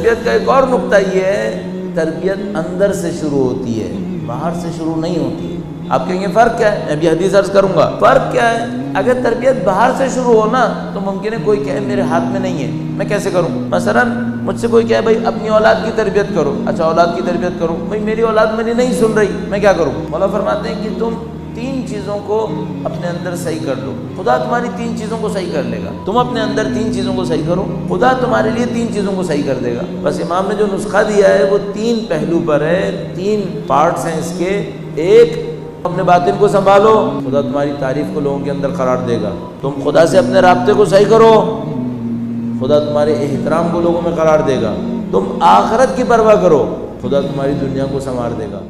تربیت کا ایک اور نقطہ یہ ہے، تربیت اندر سے شروع ہوتی ہے، باہر سے شروع نہیں ہوتی ہے۔ آپ کہیں گے فرق کیا ہے؟ میں بھی حدیث عرض کروں گا۔ فرق کیا ہے؟ اگر تربیت باہر سے شروع ہو نا تو ممکن ہے کوئی کہے میرے ہاتھ میں نہیں ہے، میں کیسے کروں؟ مثلا مجھ سے کوئی کہے بھائی اپنی اولاد کی تربیت کرو، اچھا اولاد کی تربیت کرو، بھائی میری اولاد میری نہیں سن رہی، میں کیا کروں؟ مولا فرماتے ہیں کہ تم 3 چیزوں کو اپنے اندر صحیح کر لو، خدا تمہاری 3 چیزوں کو صحیح کر لے گا۔ تم اپنے اندر 3 چیزوں کو صحیح کرو، خدا تمہارے لیے 3 چیزوں کو صحیح کر دے گا۔ بس امام نے جو نسخہ دیا ہے وہ 3 پہلو پر ہے، 3 پارٹس ہیں اس کے۔ ایک، اپنے باطن کو سنبھالو، خدا تمہاری تعریف کو لوگوں کے اندر قرار دے گا۔ تم خدا سے اپنے رابطے کو صحیح کرو، خدا تمہارے احترام کو لوگوں میں قرار دے گا۔ تم آخرت کی پرواہ کرو، خدا تمہاری دنیا کو سنوار دے گا۔